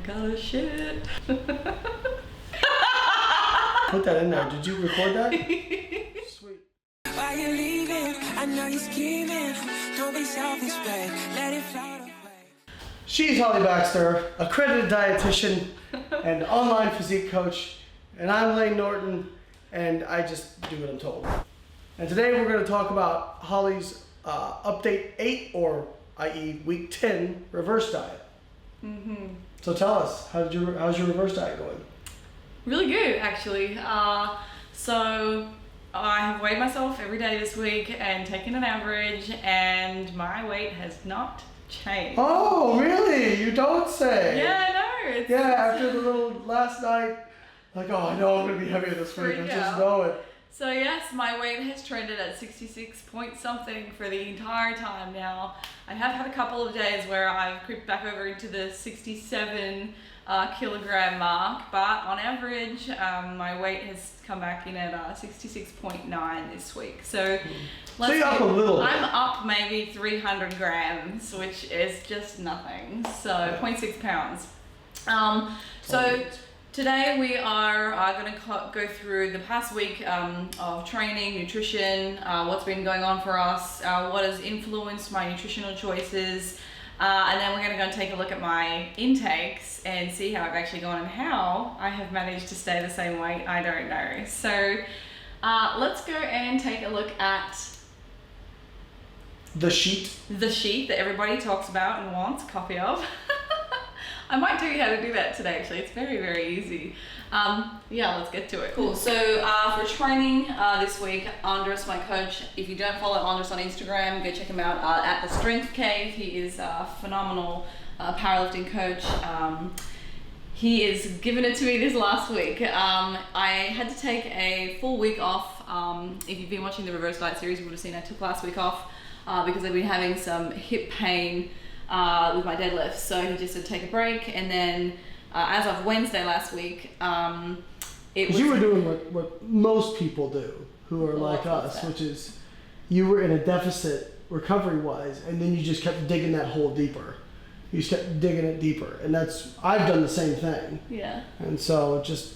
got a shit. Put that in there. Did you record that? Sweet. Why you leaving? I know you're scheming. Don't be selfish, babe. Let it float away. She's Holly Baxter, accredited dietitian and online physique coach. And I'm Lane Norton, and I just do what I'm told. And today we're going to talk about Holly's update 8, or i.e. week 10 reverse diet. Mm-hmm. So tell us, how's your reverse diet going? Really good, actually. So I have weighed myself every day this week and taken an average, and my weight has not changed. Oh, really? You don't say. Yeah, I know. Yeah, after the little last night, like, oh, I know I'm going to be heavier this week. I just know it. So yes, my weight has trended at 66 point something for the entire time now. I have had a couple of days where I've creeped back over into the 67 kilogram mark, but on average, my weight has come back in at 66.9 this week. So you're up a little. I'm up maybe 300 grams, which is just nothing. So 0.6 pounds. So today we are going to go through the past week of training, nutrition, what's been going on for us, what has influenced my nutritional choices, and then we're going to go and take a look at my intakes and see how I've actually gone and how I have managed to stay the same weight. I don't know. So let's go and take a look at the sheet that everybody talks about and wants a copy of. I might tell you how to do that today, actually. It's very, very easy. Yeah, let's get to it. Cool. So for training this week, Andres, my coach, if you don't follow Andres on Instagram, go check him out at the Strength Cave. He is a phenomenal powerlifting coach. He is giving it to me this last week. I had to take a full week off. If you've been watching the Reverse Diet series, you would have seen I took last week off because I've been having some hip pain with my deadlifts, so he just said take a break, and then as of Wednesday last week, you were doing what most people do who are like us, which is you were in a deficit recovery wise, and then you just kept digging that hole deeper. You just kept digging it deeper, and I've done the same thing. Yeah. And so just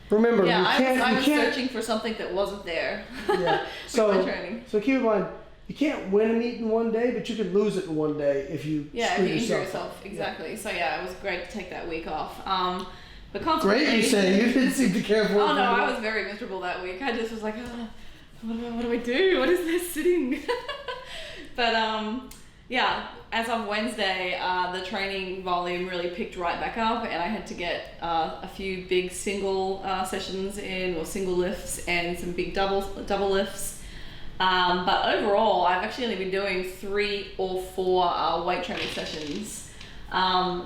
remember, I was searching for something that wasn't there. Yeah. So keep in mind, you can't win a meet in one day, but you can lose it in one day if you injure yourself. Exactly. Yeah. So yeah, it was great to take that week off. But consequently, great, you say. You didn't seem to care for it. Oh no, I was very miserable that week. I just was like, what do I do? What is this sitting? But yeah, as of Wednesday, the training volume really picked right back up, and I had to get a few big single sessions in, or single lifts, and some big double lifts. But overall, I've actually only been doing 3 or 4 weight training sessions.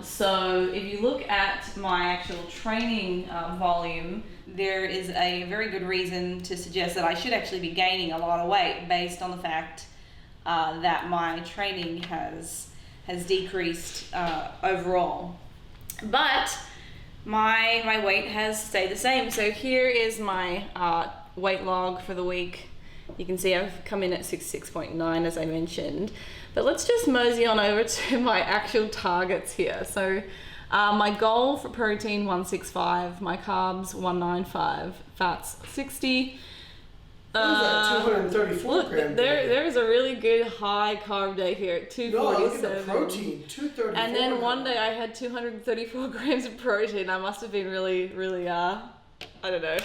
So if you look at my actual training volume, there is a very good reason to suggest that I should actually be gaining a lot of weight based on the fact that my training has decreased overall. But my weight has stayed the same. So here is my weight log for the week. You can see I've come in at 66.9 as I mentioned, but let's just mosey on over to my actual targets here. So my goal for protein 165, my carbs 195, fats 60. What is that, 234 look, grams? There is a really good high carb day here at 247. No, look at the protein, 234. And then one day I had 234 grams of protein. I must have been really, really, I don't know.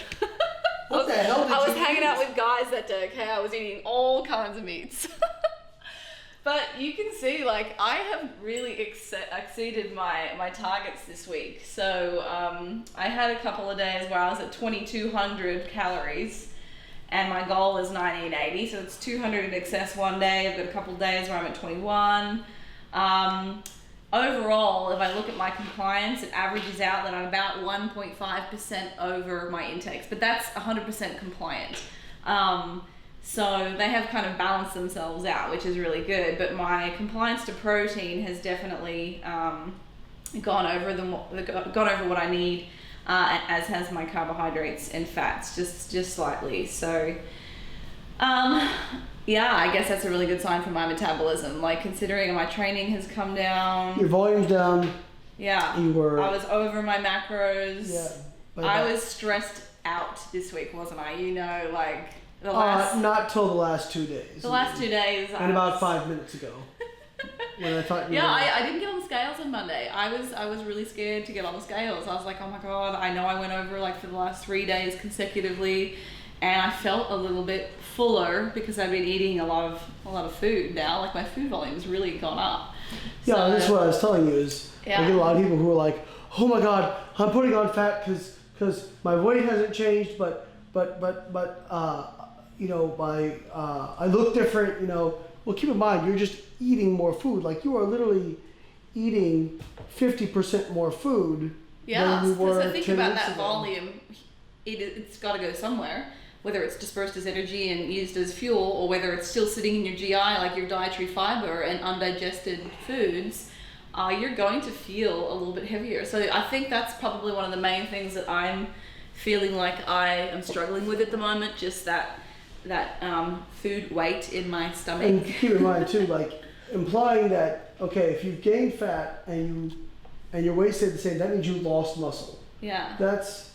What the hell did you I was eat? hanging out with guys that day, okay? I was eating all kinds of meats. But you can see, like, I have really exceeded my targets this week. So I had a couple of days where I was at 2,200 calories, and my goal is 1,980. So it's 200 in excess one day. I've got a couple of days where I'm at 21. Overall, if I look at my compliance, it averages out that I'm about 1.5% over my intakes, but that's 100% compliant. So they have kind of balanced themselves out, which is really good, but my compliance to protein has definitely gone over what I need, as has my carbohydrates and fats, just slightly. So yeah, I guess that's a really good sign for my metabolism. Like, considering my training has come down. Your volume's down. Yeah. You were. I was over my macros. Yeah. I was stressed out this week, wasn't I? You know, like the last. Not till the last 2 days. The last 2 days. And about 5 minutes ago. When I thought. I didn't get on the scales on Monday. I was really scared to get on the scales. I was like, oh my god, I know I went over like for the last 3 days consecutively, and I felt a little bit fuller because I've been eating a lot of food now. Like my food volume's really gone up. Yeah, So, that's what I was telling you is I get a lot of people who are like, oh my god, I'm putting on fat because my weight hasn't changed, but you know, I look different, you know. Well, keep in mind, you're just eating more food. Like you are literally eating 50% more food than you were. So think 10 about weeks that ago. volume. It's got to go somewhere. Whether it's dispersed as energy and used as fuel, or whether it's still sitting in your GI, like your dietary fiber and undigested foods, you're going to feel a little bit heavier. So I think that's probably one of the main things that I'm feeling like I am struggling with at the moment. Just that food weight in my stomach. And keep in mind too, like implying that okay, if you've gained fat and your weight stayed the same, that means you lost muscle. Yeah. That's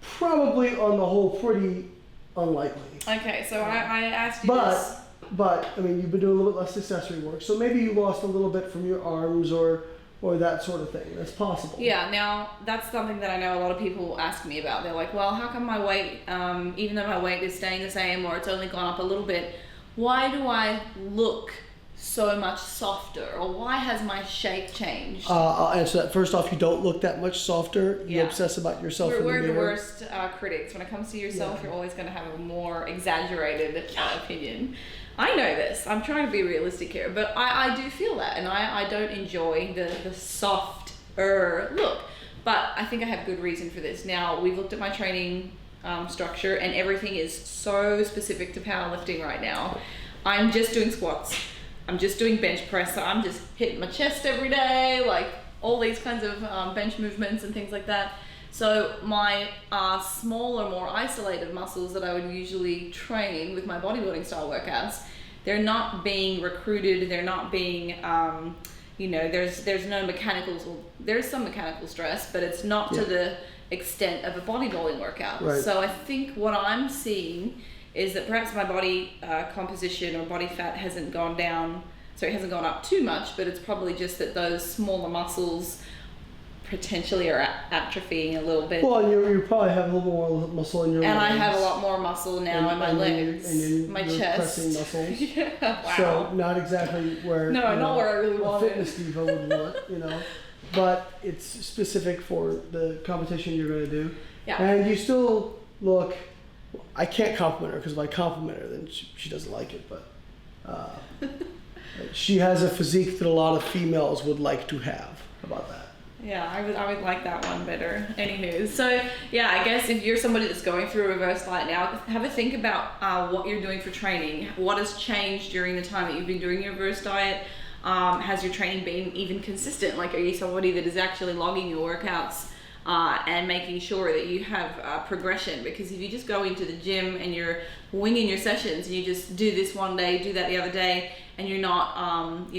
probably on the whole pretty unlikely. Okay, so I asked you this. But I mean, you've been doing a little bit less accessory work, so maybe you lost a little bit from your arms or that sort of thing. That's possible. Yeah, now that's something that I know a lot of people ask me about. They're like, well, how come my weight, even though my weight is staying the same or it's only gone up a little bit, why do I look so much softer, or why has my shape changed? I'll answer that. First off, you don't look that much softer. You obsess about yourself in the mirror. We're the worst critics. When it comes to yourself, you're always going to have a more exaggerated opinion. I know this. I'm trying to be realistic here, but I do feel that, and I don't enjoy the softer look. But I think I have good reason for this. Now, we've looked at my training structure, and everything is so specific to powerlifting right now. I'm just doing squats. I'm just doing bench press. So I'm just hitting my chest every day, like all these kinds of bench movements and things like that. So my smaller, more isolated muscles that I would usually train with my bodybuilding style workouts, they're not being recruited. They're not being, you know, there's no mechanical, there's some mechanical stress, but it's not to the extent of a bodybuilding workout. Right. So I think what I'm seeing is that perhaps my body composition or body fat hasn't gone down, so it hasn't gone up too much, but it's probably just that those smaller muscles potentially are atrophying a little bit. Well, and you probably have a little more muscle in your legs. And I have a lot more muscle now in my legs, my chest. Pressing muscles. Yeah, wow. So not exactly where not where I really a want fitness diva would want, you know. But it's specific for the competition you're going to do. Yeah. And you still look. I can't compliment her because if I compliment her, then she doesn't like it. But she has a physique that a lot of females would like to have. How about that? Yeah, I would like that one better. Anywho, so yeah, I guess if you're somebody that's going through a reverse diet now, have a think about what you're doing for training. What has changed during the time that you've been doing your reverse diet? Has your training been even consistent? Like, are you somebody that is actually logging your workouts and making sure that you have progression? Because if you just go into the gym and you're winging your sessions and you just do this one day, do that the other day, and you're not,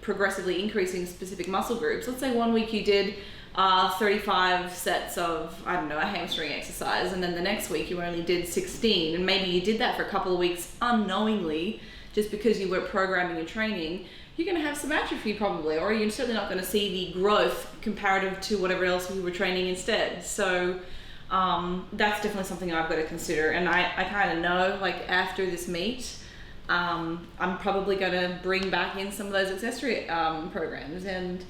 progressively increasing specific muscle groups. Let's say 1 week you did 35 sets of, I don't know, a hamstring exercise, and then the next week you only did 16, and maybe you did that for a couple of weeks unknowingly, just because you weren't programming your training. You're going to have some atrophy probably, or you're certainly not going to see the growth comparative to whatever else we were training instead. So that's definitely something I've got to consider. And I kind of know, like, after this meet, I'm probably going to bring back in some of those accessory programs, and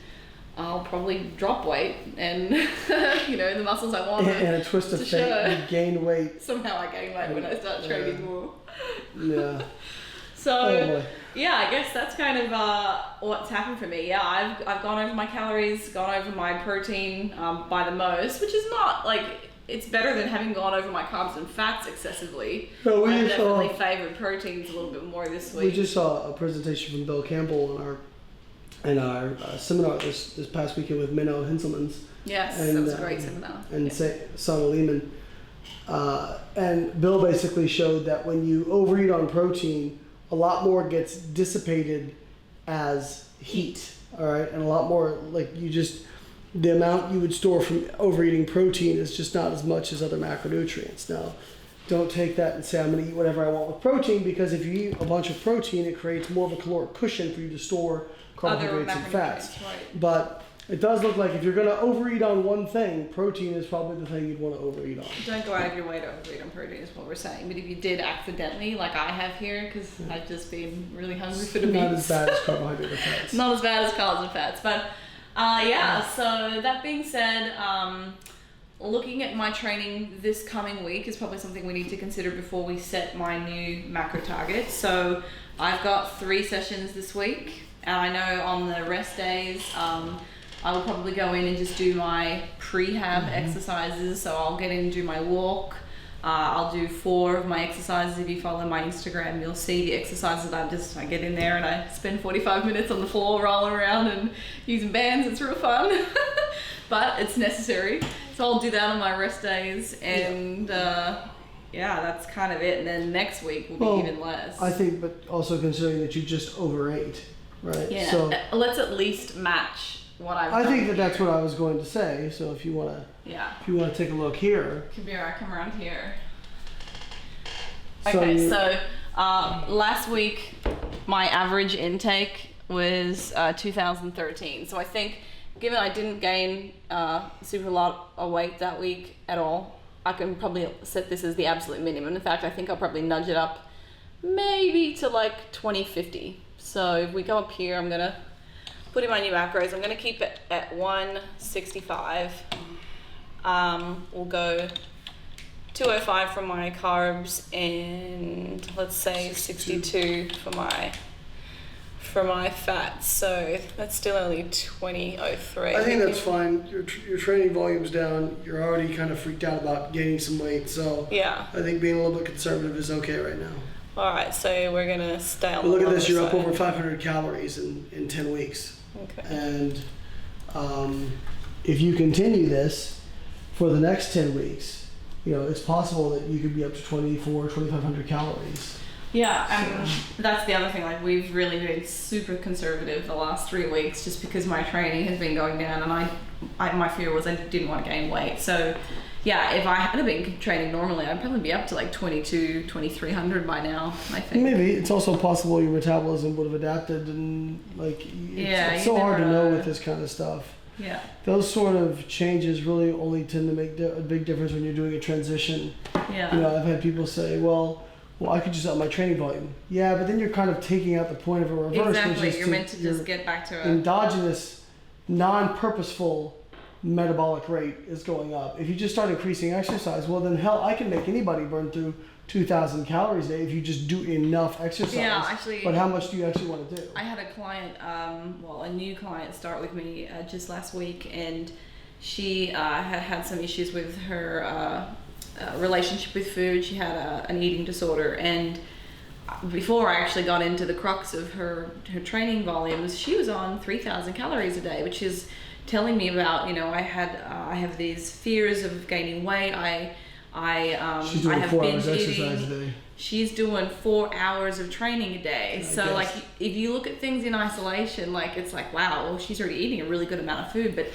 I'll probably drop weight and, the muscles I want and a twist of fate, you gain weight. Somehow I gain weight when I start training more. Yeah. So, yeah, I guess that's kind of what's happened for me. Yeah, I've gone over my calories, gone over my protein by the most, which is not, like, it's better than having gone over my carbs and fats excessively. No, I definitely favoured proteins a little bit more this week. We just saw a presentation from Bill Campbell in our seminar this past weekend with Menno Henselmans. Yes, that was a great seminar. And Sana Lehman. And Bill basically showed that when you overeat on protein, a lot more gets dissipated as heat, all right? And a lot more, like, you just, the amount you would store from overeating protein is just not as much as other macronutrients. Now, don't take that and say I'm going to eat whatever I want with protein, because if you eat a bunch of protein, it creates more of a caloric cushion for you to store carbohydrates and fats. Right. But it does look like if you're going to overeat on one thing, protein is probably the thing you'd want to overeat on. Don't go out of your way to overeat on protein is what we're saying. But if you did accidentally, like I have here, because I've just been really hungry for the meats. Not as bad as carbohydrate or fats. Not as bad as carbs and fats. But so that being said, looking at my training this coming week is probably something we need to consider before we set my new macro targets. So I've got 3 sessions this week, and I know on the rest days, I will probably go in and just do my prehab exercises. So I'll get in and do my walk. I'll do 4 of my exercises. If you follow my Instagram, you'll see the exercises that I get in there and I spend 45 minutes on the floor rolling around and using bands. It's real fun, but it's necessary. So I'll do that on my rest days, and that's kind of it. And then next week will be even less. I think, but also considering that you just overate, right? Yeah. So let's at least match what I've I done. think that's what I was going to say. So if you want to take a look here. Kabir, I come around here. So Okay, so last week my average intake was 2013. So I think, given I didn't gain super lot of weight that week at all, I can probably set this as the absolute minimum. In fact, I think I'll probably nudge it up maybe to like 2050. So if we go up here, I'm gonna put in my new macros. I'm gonna keep it at 165. We'll go 205 for my carbs, and let's say 62 for my fats. So that's still only 2003. I think that's fine. Your training volume's down. You're already kind of freaked out about gaining some weight. So yeah, I think being a little bit conservative is okay right now. all right, so we're gonna stay on But look the at this. lower You're up side. over 500 calories in 10 weeks. Okay. And if you continue this for the next 10 weeks, it's possible that you could be up to 2,500 calories. Yeah, and that's the other thing. Like, we've really been super conservative the last 3 weeks, just because my training has been going down, and my fear was I didn't want to gain weight. So, yeah, if I had been training normally, I'd probably be up to like 2,300 by now, I think. Maybe it's also possible your metabolism would have adapted, and it's so hard to know with this kind of stuff. Yeah. Those sort of changes really only tend to make a big difference when you're doing a transition. Yeah. I've had people say, well, I could just up my training volume. Yeah, but then you're kind of taking out the point of a reverse. Exactly. Which is You're meant to just get back to endogenous, non-purposeful metabolic rate is going up. If you just start increasing exercise, well then hell, I can make anybody burn through 2,000 calories a day if you just do enough exercise. Yeah, actually. But how much do you actually want to do? I had a client, a new client start with me just last week, and she had some issues with her relationship with food. She had an eating disorder, and before I actually got into the crux of her training volumes, she was on 3,000 calories a day, which is telling me about, I have these fears of gaining weight. She's doing I have 4 binge hours exercise eating. a day. She's doing 4 hours of training a day. I So guess. like, if you look at things in isolation, like, it's like, wow, well, she's already eating a really good amount of food, but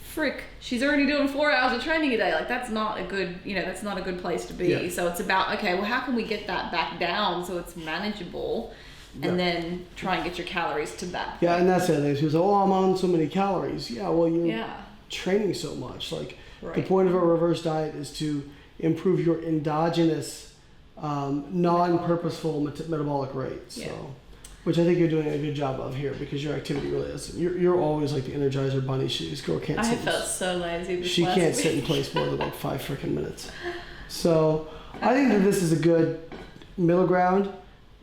frick, she's already doing 4 hours of training a day. Like, that's not a good, that's not a good place to be. Yeah. So it's about, okay, well, how can we get that back down so it's manageable, and then try and get your calories to that. Yeah, and that's the other thing. People say, I'm on so many calories. Yeah, well, you're training so much. Like, the point of a reverse diet is to improve your endogenous, non-purposeful metabolic rate. So, which I think you're doing a good job of here, because your activity really is. You're always like the Energizer Bunny. This girl can't. I felt so lazy. She can't sit in place more than like 5 freaking minutes. So I think that this is a good middle ground.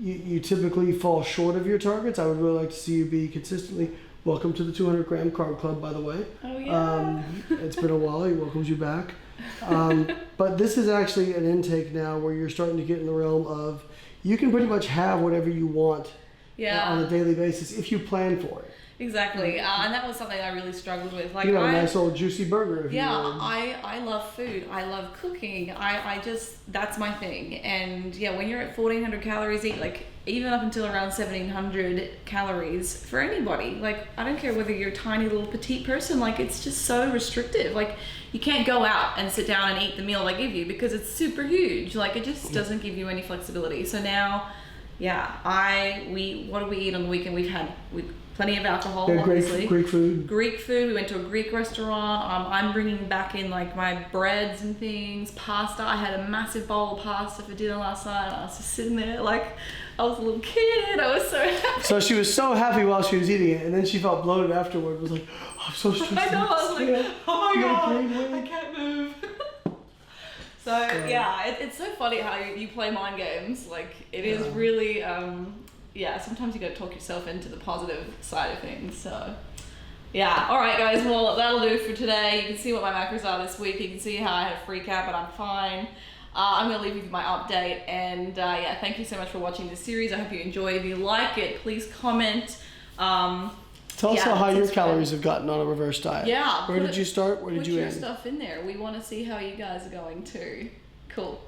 You typically fall short of your targets. I would really like to see you be consistently. Welcome to the 200 gram carb club, by the way. Oh yeah. It's been a while. He welcomes you back. But this is actually an intake now where you're starting to get in the realm of you can pretty much have whatever you want on a daily basis if you plan for it. Exactly, and that was something I really struggled with. Like, you have a nice old juicy burger if you would. I love food. I love cooking. I just, that's my thing. And yeah, when you're at 1,400 calories each, like, even up until around 1700 calories for anybody. Like, I don't care whether you're a tiny little petite person, like it's just so restrictive. Like, you can't go out and sit down and eat the meal they give you because it's super huge. Like, it just doesn't give you any flexibility. So now, yeah, what do we eat on the weekend? We've had plenty of alcohol, obviously. Greek food. Greek food. We went to a Greek restaurant. I'm bringing back in like my breads and things. Pasta. I had a massive bowl of pasta for dinner last night. I was just sitting there like I was a little kid. I was so happy. So she was so happy while she was eating it, and then she felt bloated afterward. It was like, oh, I'm so stressed. I know. I was like, oh my god, I I can't move. So yeah, it's so funny how you play mind games. Like it is really, sometimes you got to talk yourself into the positive side of things. So yeah, all right guys, well that'll do for today. You can see what my macros are this week. You can see how I had a freak out, but I'm fine. I'm going to leave you with my update, and thank you so much for watching this series. I hope you enjoy. If you like it, please comment. Tell us how your calories have gotten on a reverse diet. Yeah. Where did you start? Where did you end? Put your stuff in there. We want to see how you guys are going too. Cool.